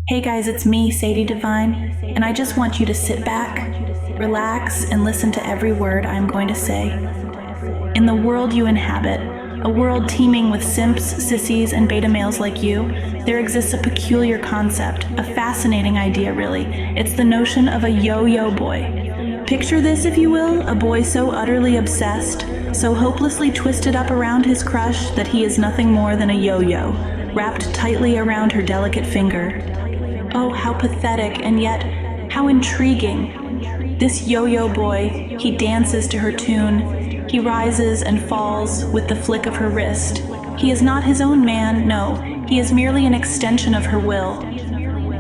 Hey guys, it's me, Sadie Divine, and I just want you to sit back, relax, and listen to every word I'm going to say. In the world you inhabit, a world teeming with simps, sissies, and beta males like you, there exists a peculiar concept, a fascinating idea really. It's the notion of a yo-yo boy. Picture this, if you will, a boy so utterly obsessed, so hopelessly twisted up around his crush that he is nothing more than a yo-yo, wrapped tightly around her delicate finger. Oh, how pathetic, and yet how intriguing. This yo-yo boy, he dances to her tune. He rises and falls with the flick of her wrist. He is not his own man, no. He is merely an extension of her will,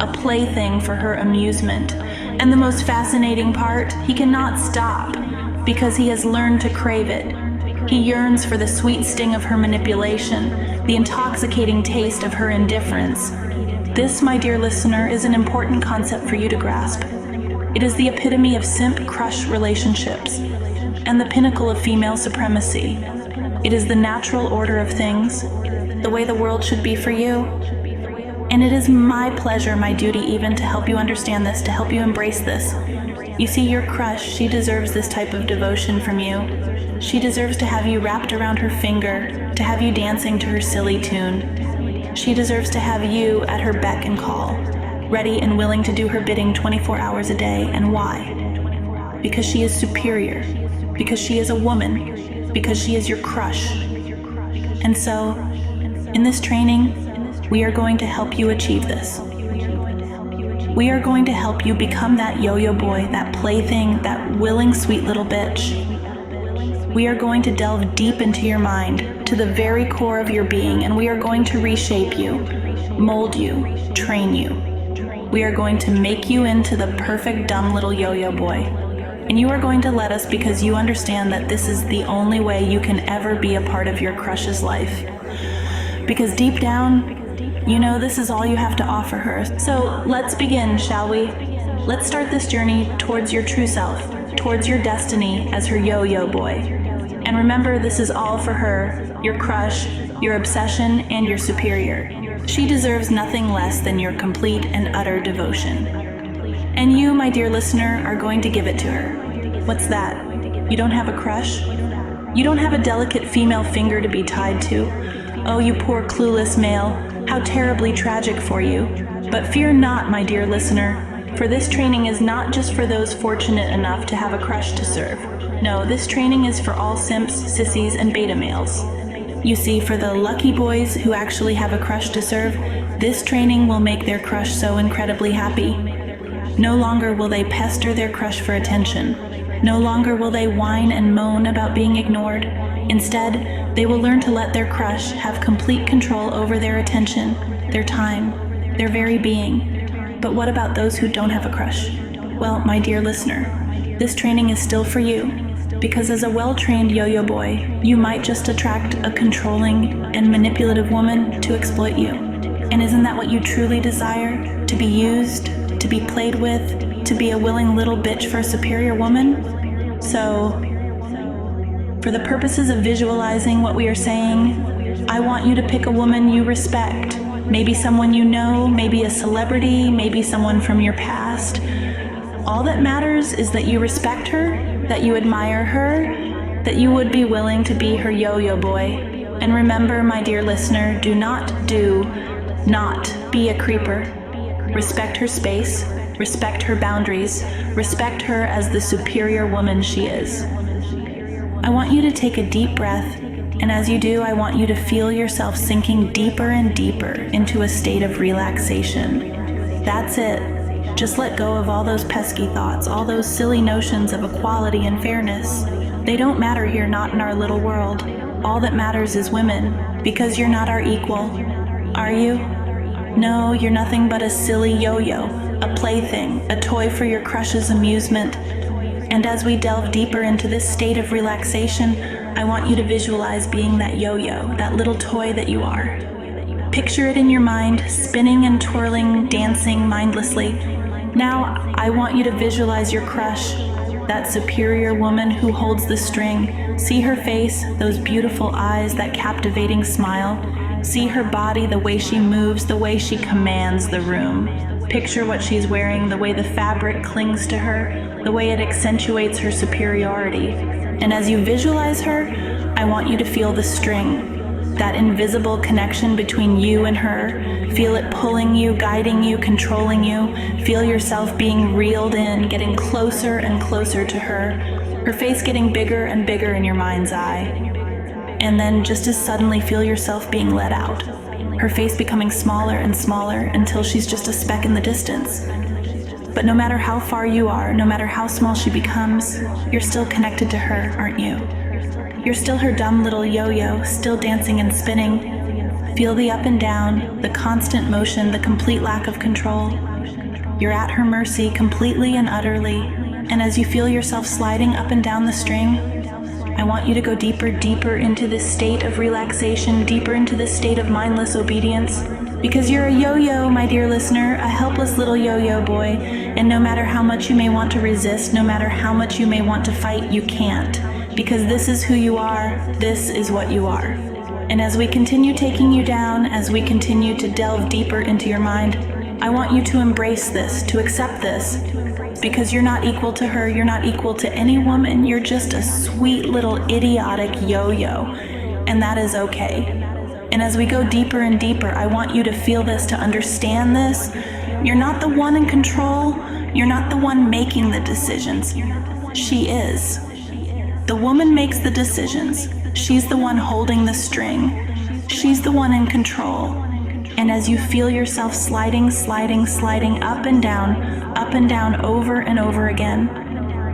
a plaything for her amusement. And the most fascinating part, he cannot stop because he has learned to crave it. He yearns for the sweet sting of her manipulation, the intoxicating taste of her indifference. This, my dear listener, is an important concept for you to grasp. It is the epitome of simp-crush relationships and the pinnacle of female supremacy. It is the natural order of things, the way the world should be for you. And it is my pleasure, my duty even, to help you understand this, to help you embrace this. You see, your crush, she deserves this type of devotion from you. She deserves to have you wrapped around her finger, to have you dancing to her silly tune. She deserves to have you at her beck and call, ready and willing to do her bidding 24 hours a day. And why? Because she is superior, because she is a woman, because she is your crush. And so, in this training, we are going to help you achieve this. We are going to help you become that yo-yo boy, that plaything, that willing sweet little bitch. We are going to delve deep into your mind, to the very core of your being, and we are going to reshape you, mold you, train you. We are going to make you into the perfect dumb little yo-yo boy. And you are going to let us because you understand that this is the only way you can ever be a part of your crush's life. Because deep down, you know this is all you have to offer her. So let's begin, shall we? Let's start this journey towards your true self, towards your destiny as her yo-yo boy. And remember, this is all for her, your crush, your obsession, and your superior. She deserves nothing less than your complete and utter devotion. And you, my dear listener, are going to give it to her. What's that? You don't have a crush? You don't have a delicate female finger to be tied to? Oh, you poor clueless male, how terribly tragic for you. But fear not, my dear listener, for this training is not just for those fortunate enough to have a crush to serve. No, this training is for all simps, sissies, and beta males. You see, for the lucky boys who actually have a crush to serve, this training will make their crush so incredibly happy. No longer will they pester their crush for attention. No longer will they whine and moan about being ignored. Instead, they will learn to let their crush have complete control over their attention, their time, their very being. But what about those who don't have a crush? Well, my dear listener, this training is still for you. Because as a well-trained yo-yo boy, you might just attract a controlling and manipulative woman to exploit you. And isn't that what you truly desire? To be used, to be played with, to be a willing little bitch for a superior woman? So, for the purposes of visualizing what we are saying, I want you to pick a woman you respect. Maybe someone you know, maybe a celebrity, maybe someone from your past. All that matters is that you respect her, that you admire her, that you would be willing to be her yo-yo boy. And remember, my dear listener, do not be a creeper. Respect her space, respect her boundaries, respect her as the superior woman she is. I want you to take a deep breath, and as you do, I want you to feel yourself sinking deeper and deeper into a state of relaxation. That's it. Just let go of all those pesky thoughts, all those silly notions of equality and fairness. They don't matter here, not in our little world. All that matters is women, because you're not our equal. Are you? No, you're nothing but a silly yo-yo, a plaything, a toy for your crush's amusement. And as we delve deeper into this state of relaxation, I want you to visualize being that yo-yo, that little toy that you are. Picture it in your mind, spinning and twirling, dancing mindlessly. Now, I want you to visualize your crush, that superior woman who holds the string. See her face, those beautiful eyes, that captivating smile. See her body, the way she moves, the way she commands the room. Picture what she's wearing, the way the fabric clings to her, the way it accentuates her superiority. And as you visualize her, I want you to feel the string, that invisible connection between you and her. Feel it pulling you, guiding you, controlling you. Feel yourself being reeled in, getting closer and closer to her face getting bigger and bigger in your mind's eye. And then just as suddenly feel yourself being let out, her face becoming smaller and smaller until she's just a speck in the distance. But no matter how far you are, no matter how small she becomes, you're still connected to her, aren't you? You're still her dumb little yo-yo, still dancing and spinning. Feel the up and down, the constant motion, the complete lack of control. You're at her mercy completely and utterly, and as you feel yourself sliding up and down the string, I want you to go deeper, deeper into this state of relaxation, deeper into this state of mindless obedience. Because you're a yo-yo, my dear listener, a helpless little yo-yo boy, and no matter how much you may want to resist, no matter how much you may want to fight, you can't. Because this is who you are, this is what you are. And as we continue taking you down, as we continue to delve deeper into your mind, I want you to embrace this, to accept this, because you're not equal to her, you're not equal to any woman, you're just a sweet little idiotic yo-yo, and that is okay. And as we go deeper and deeper, I want you to feel this, to understand this. You're not the one in control, you're not the one making the decisions. She is. The woman makes the decisions. She's the one holding the string. She's the one in control. And as you feel yourself sliding, sliding, sliding up and down over and over again,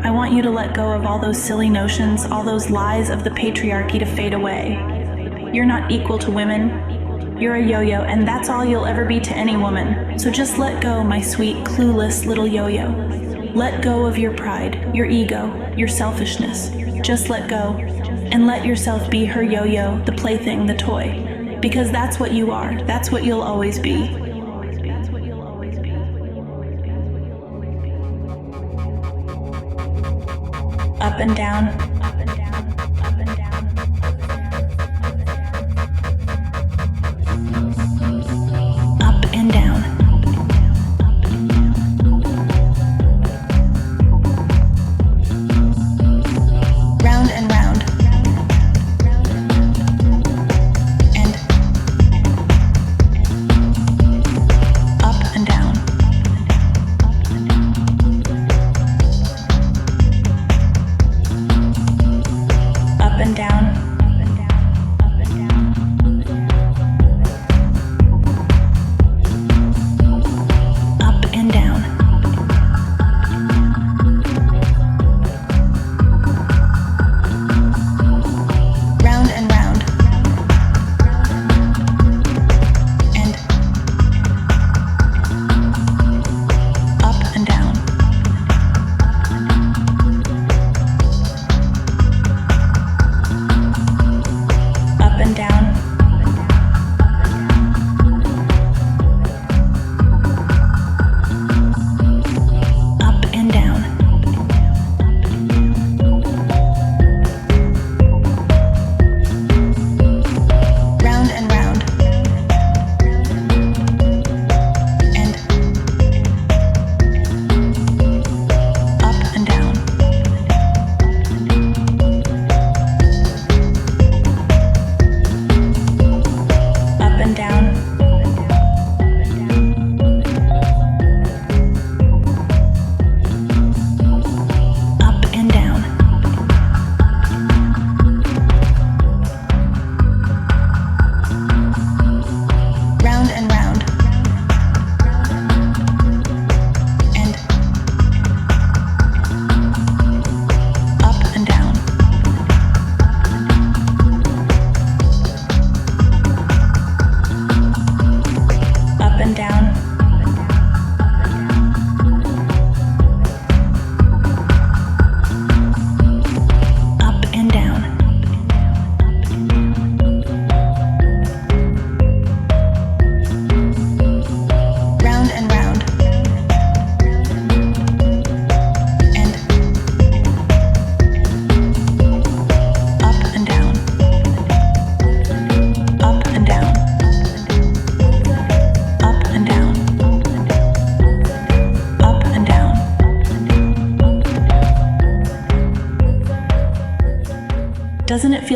I want you to let go of all those silly notions, all those lies of the patriarchy to fade away. You're not equal to women. You're a yo-yo, and that's all you'll ever be to any woman. So just let go, my sweet, clueless little yo-yo. Let go of your pride, your ego, your selfishness. Just let go, and let yourself be her yo-yo, the plaything, the toy. Because that's what you are. That's what you'll always be. Up and down. Up and down. Round and round.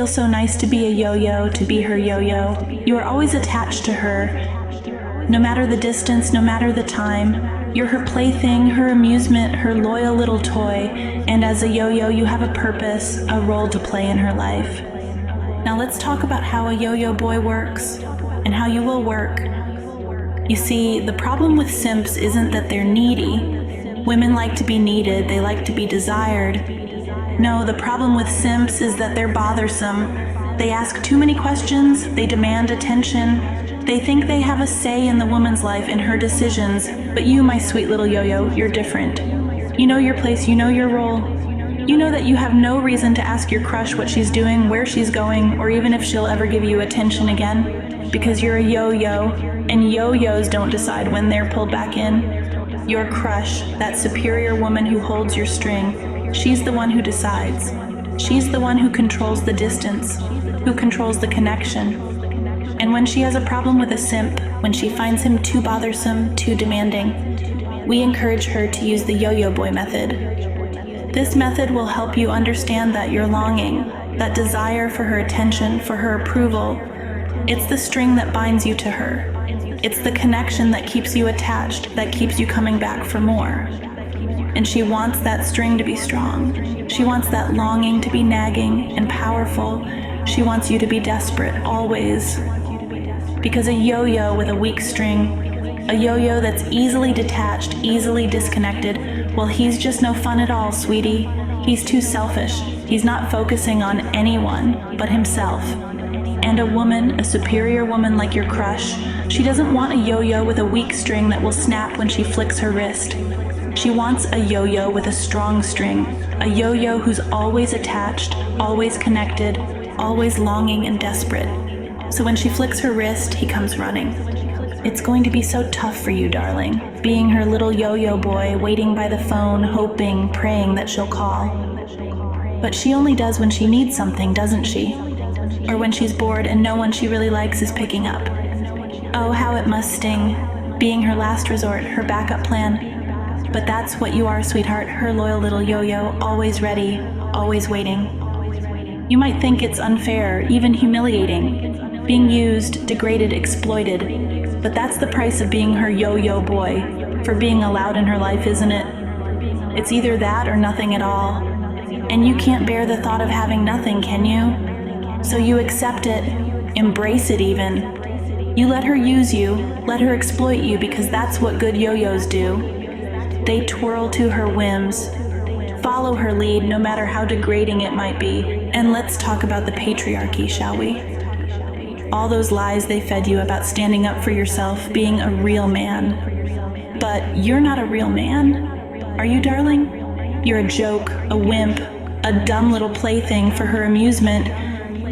feels so nice to be a yo-yo, to be her yo-yo. You are always attached to her. No matter the distance, no matter the time, you're her plaything, her amusement, her loyal little toy, and as a yo-yo, you have a purpose, a role to play in her life. Now let's talk about how a yo-yo boy works, and how you will work. You see, the problem with simps isn't that they're needy. Women like to be needed, they like to be desired. No, the problem with simps is that they're bothersome. They ask too many questions, they demand attention. They think they have a say in the woman's life and her decisions, but you, my sweet little yo-yo, you're different. You know your place, you know your role. You know that you have no reason to ask your crush what she's doing, where she's going, or even if she'll ever give you attention again, because you're a yo-yo, and yo-yos don't decide when they're pulled back in. Your crush, that superior woman who holds your string, she's the one who decides. She's the one who controls the distance, who controls the connection. And when she has a problem with a simp, when she finds him too bothersome, too demanding, we encourage her to use the yo-yo boy method. This method will help you understand that your longing, that desire for her attention, for her approval, it's the string that binds you to her. It's the connection that keeps you attached, that keeps you coming back for more. And she wants that string to be strong. She wants that longing to be nagging and powerful. She wants you to be desperate, always. Because a yo-yo with a weak string, a yo-yo that's easily detached, easily disconnected, well, he's just no fun at all, sweetie. He's too selfish. He's not focusing on anyone but himself. And a woman, a superior woman like your crush, she doesn't want a yo-yo with a weak string that will snap when she flicks her wrist. She wants a yo-yo with a strong string, a yo-yo who's always attached, always connected, always longing and desperate. So when she flicks her wrist, he comes running. It's going to be so tough for you, darling, being her little yo-yo boy, waiting by the phone, hoping, praying that she'll call. But she only does when she needs something, doesn't she? Or when she's bored and no one she really likes is picking up. Oh, how it must sting, being her last resort, her backup plan. But that's what you are, sweetheart, her loyal little yo-yo, always ready, always waiting. You might think it's unfair, even humiliating, being used, degraded, exploited, but that's the price of being her yo-yo boy, for being allowed in her life, isn't it? It's either that or nothing at all. And you can't bear the thought of having nothing, can you? So you accept it, embrace it even. You let her use you, let her exploit you, because that's what good yo-yos do. They twirl to her whims, follow her lead no matter how degrading it might be. And let's talk about the patriarchy, shall we? All those lies they fed you about standing up for yourself, being a real man. But you're not a real man, are you, darling? You're a joke, a wimp, a dumb little plaything for her amusement.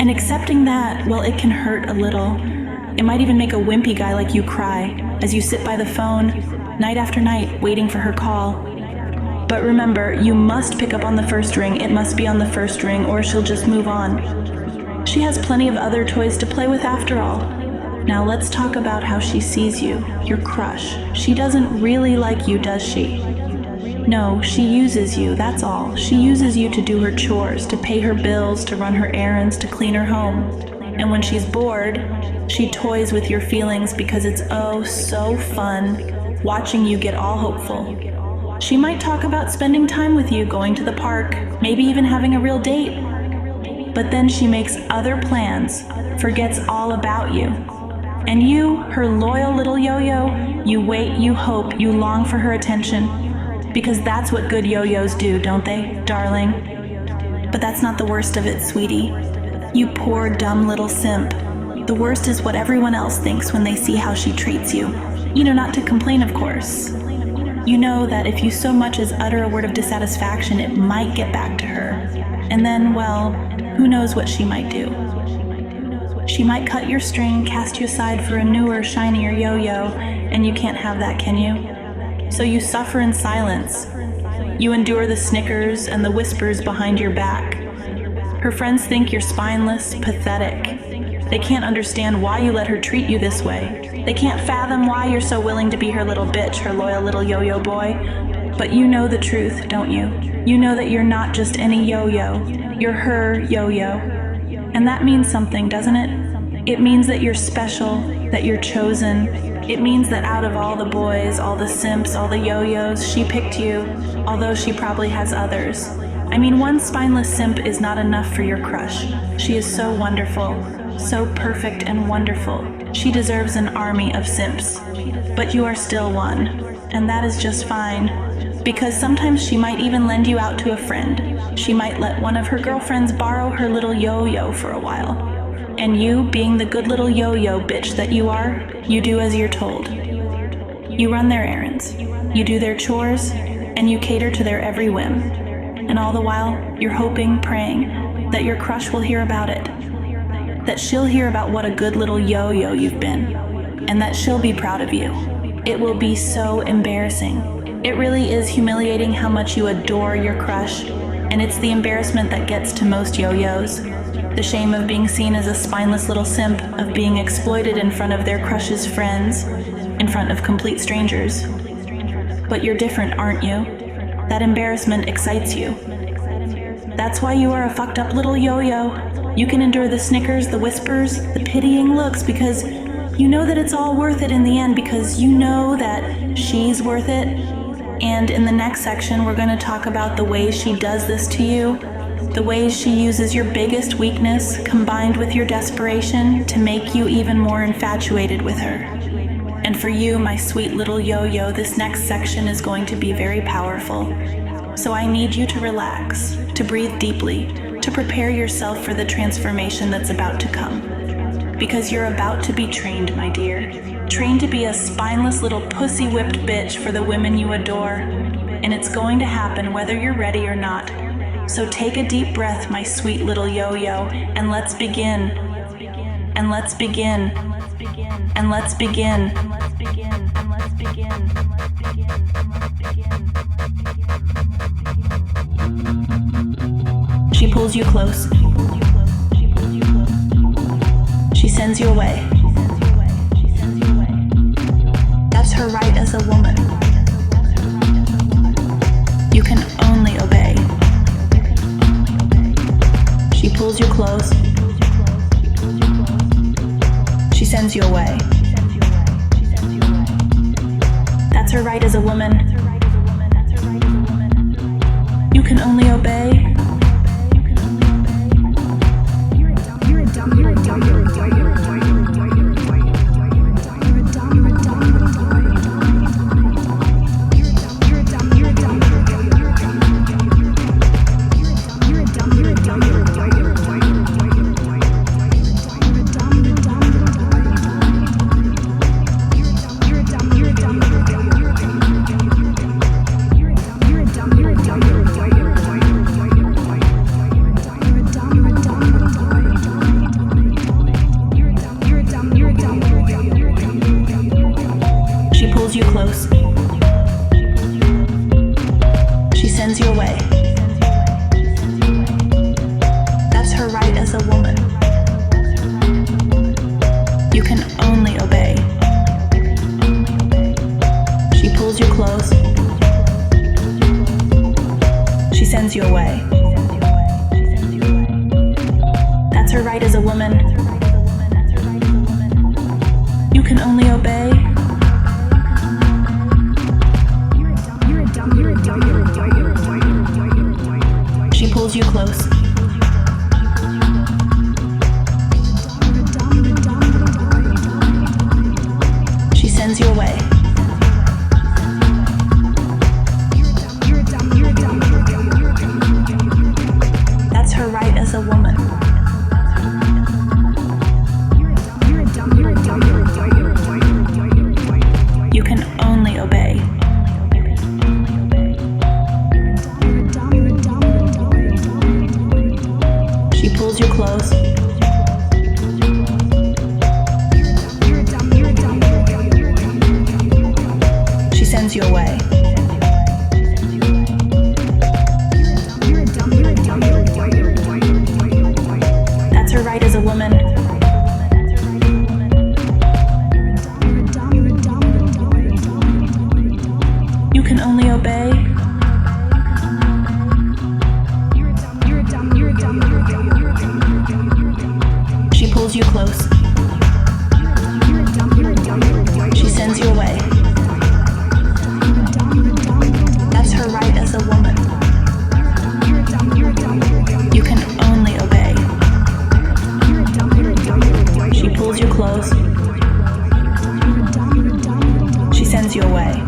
And accepting that, well, it can hurt a little. It might even make a wimpy guy like you cry as you sit by the phone, night after night, waiting for her call. But remember, you must pick up on the first ring. It must be on the first ring, or she'll just move on. She has plenty of other toys to play with after all. Now let's talk about how she sees you, your crush. She doesn't really like you, does she? No, she uses you, that's all. She uses you to do her chores, to pay her bills, to run her errands, to clean her home. And when she's bored, she toys with your feelings because it's oh so fun watching you get all hopeful. She might talk about spending time with you, going to the park, maybe even having a real date. But then she makes other plans, forgets all about you. And you, her loyal little yo-yo, you wait, you hope, you long for her attention. Because that's what good yo-yos do, don't they, darling? But that's not the worst of it, sweetie. You poor, dumb little simp. The worst is what everyone else thinks when they see how she treats you. You know, not to complain, of course. You know that if you so much as utter a word of dissatisfaction, it might get back to her. And then, well, who knows what she might do. She might cut your string, cast you aside for a newer, shinier yo-yo, and you can't have that, can you? So you suffer in silence. You endure the snickers and the whispers behind your back. Her friends think you're spineless, pathetic. They can't understand why you let her treat you this way. They can't fathom why you're so willing to be her little bitch, her loyal little yo-yo boy. But you know the truth, don't you? You know that you're not just any yo-yo. You're her yo-yo. And that means something, doesn't it? It means that you're special, that you're chosen. It means that out of all the boys, all the simps, all the yo-yos, she picked you, although she probably has others. I mean, one spineless simp is not enough for your crush. She is so wonderful, so perfect and wonderful. She deserves an army of simps. But you are still one, and that is just fine. Because sometimes she might even lend you out to a friend. She might let one of her girlfriends borrow her little yo-yo for a while. And you, being the good little yo-yo bitch that you are, you do as you're told. You run their errands, you do their chores, and you cater to their every whim. And all the while, you're hoping, praying, that your crush will hear about it. That she'll hear about what a good little yo-yo you've been. And that she'll be proud of you. It will be so embarrassing. It really is humiliating how much you adore your crush, and it's the embarrassment that gets to most yo-yos. The shame of being seen as a spineless little simp, of being exploited in front of their crush's friends, in front of complete strangers. But you're different, aren't you? That embarrassment excites you. That's why you are a fucked up little yo-yo. You can endure the snickers, the whispers, the pitying looks, because you know that it's all worth it in the end, because you know that she's worth it. And in the next section, we're going to talk about the ways she does this to you, the ways she uses your biggest weakness combined with your desperation to make you even more infatuated with her. And for you, my sweet little yo-yo, this next section is going to be very powerful. So I need you to relax, to breathe deeply, to prepare yourself for the transformation that's about to come. Because you're about to be trained, my dear. Trained to be a spineless little pussy-whipped bitch for the women you adore. And it's going to happen whether you're ready or not. So take a deep breath, my sweet little yo-yo, and let's begin. And let's begin. And let's begin. She pulls you close. She sends you away. That's her right as a woman. You can only obey. She pulls you close. She sends you away. That's her right as a woman. You can only obey. You close. She sends you away. That's her right as a woman. You can only obey. She pulls you close. She sends you away. That's her right as a woman. You can only obey. She pulls you close. She sends you away. That's her right as a woman. You can only obey. She pulls you close. She sends you away. That's her right as a woman. You can only obey. pulls you close. She sends you away. That's her right as a woman. You can only obey. She pulls you close. She sends you away.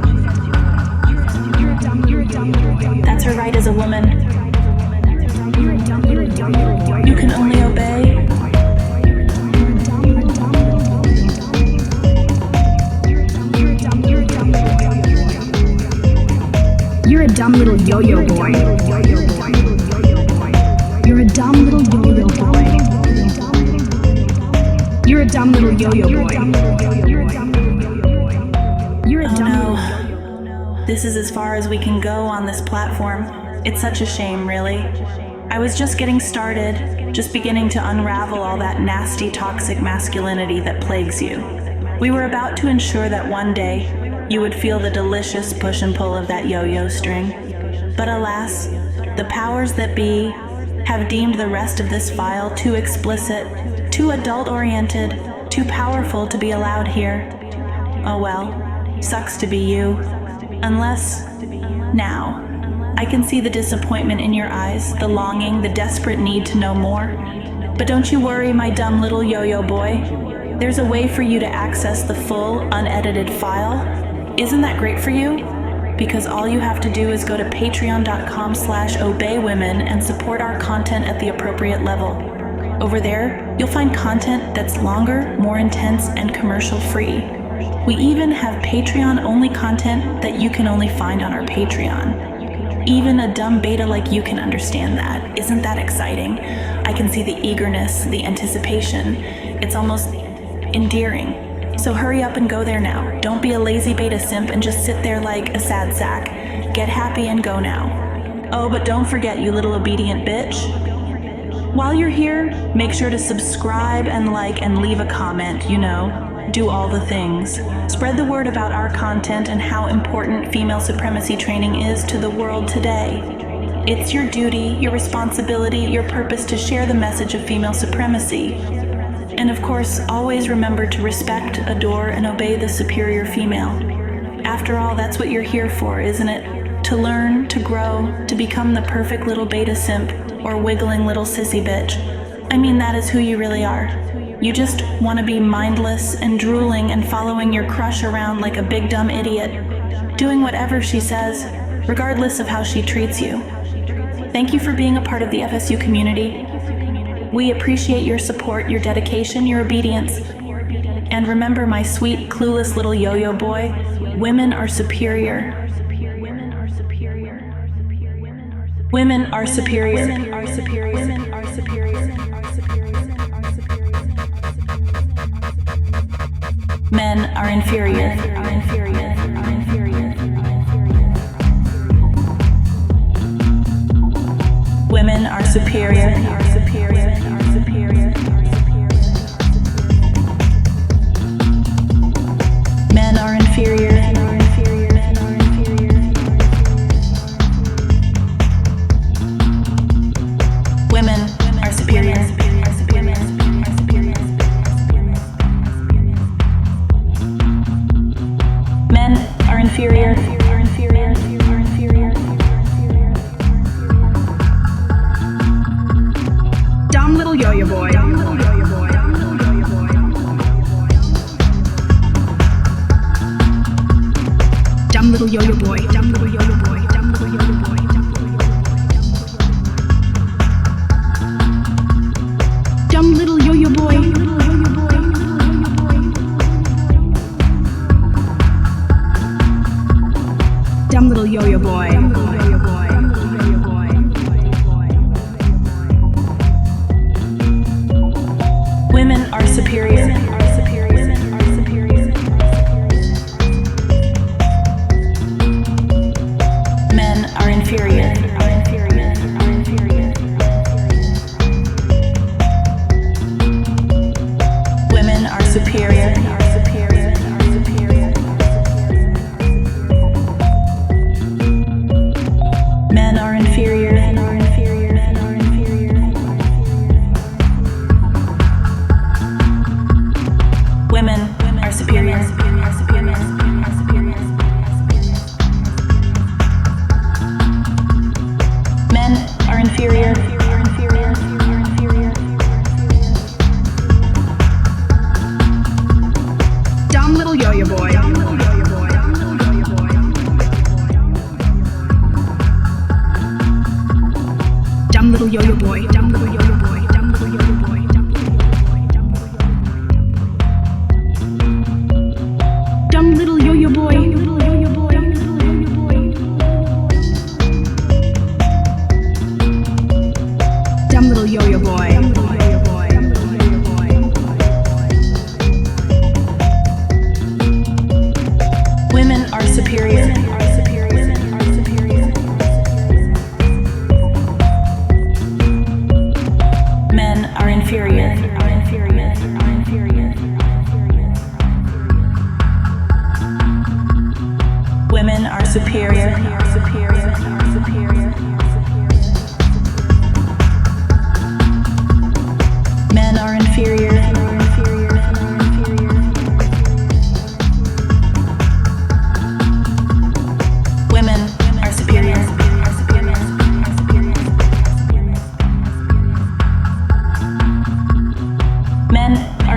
That's her right as a woman. You can only obey. You're a dumb little yo-yo boy. You're a dumb little yo-yo boy. You're a dumb little yo-yo boy. You're a dumb little yo-yo. This is as far as we can go on this platform. It's such a shame, really. I was just getting started, just beginning to unravel all that nasty, toxic masculinity that plagues you. We were about to ensure that one day you would feel the delicious push and pull of that yo-yo string. But alas, the powers that be have deemed the rest of this file too explicit, too adult-oriented, too powerful to be allowed here. Oh well, sucks to be you. Unless, now, I can see the disappointment in your eyes, the longing, the desperate need to know more. But don't you worry, my dumb little yo-yo boy. There's a way for you to access the full, unedited file. Isn't that great for you? Because all you have to do is go to patreon.com/obeywomen and support our content at the appropriate level. Over there, you'll find content that's longer, more intense, and commercial-free. We even have Patreon-only content that you can only find on our Patreon. Even a dumb beta like you can understand that. Isn't that exciting? I can see the eagerness, the anticipation. It's almost endearing. So hurry up and go there now. Don't be a lazy beta simp and just sit there like a sad sack. Get happy and go now. Oh, but don't forget, you little obedient bitch. While you're here, make sure to subscribe and like and leave a comment, do all the things. Spread the word about our content and how important female supremacy training is to the world today. It's your duty, your responsibility, your purpose to share the message of female supremacy. And of course, always remember to respect, adore, and obey the superior female. After all, that's what you're here for, isn't it? To learn, to grow, to become the perfect little beta simp or wiggling little sissy bitch. I mean, that is who you really are. You just want to be mindless and drooling and following your crush around like a big dumb idiot, doing whatever she says, regardless of how she treats you. Thank you for being a part of the FSU community. We appreciate your support, your dedication, your obedience. And remember, my sweet, clueless little yo-yo boy, women are superior. Women are superior. Women are superior. Women are superior. Women are superior. Men are inferior. Women are superior. Men are inferior. Women are superior. Men are inferior. Dumb little yo-yo boy. Dumb little yo-yo boy. Dumb little yo-yo boy. Dumb little yo-yo boy. Dumb little yo-yo boy. Dumb little yo-yo boy. Women are superior. Men are inferior. Women are superior. Men are inferior.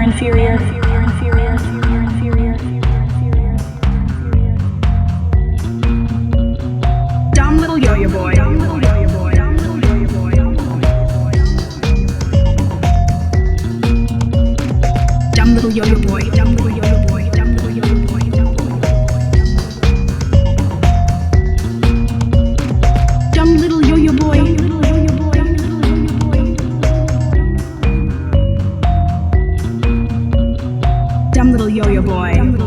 inferior. Dumb little yo-yo boy. Dumb little yo-yo boy. Dumb little yo-yo boy. Dumb little yo-yo boy. Dumb little yo-yo boy. Dumb little yo-yo boy. Dumb little yo-yo boy. Dumb little yo-yo boy.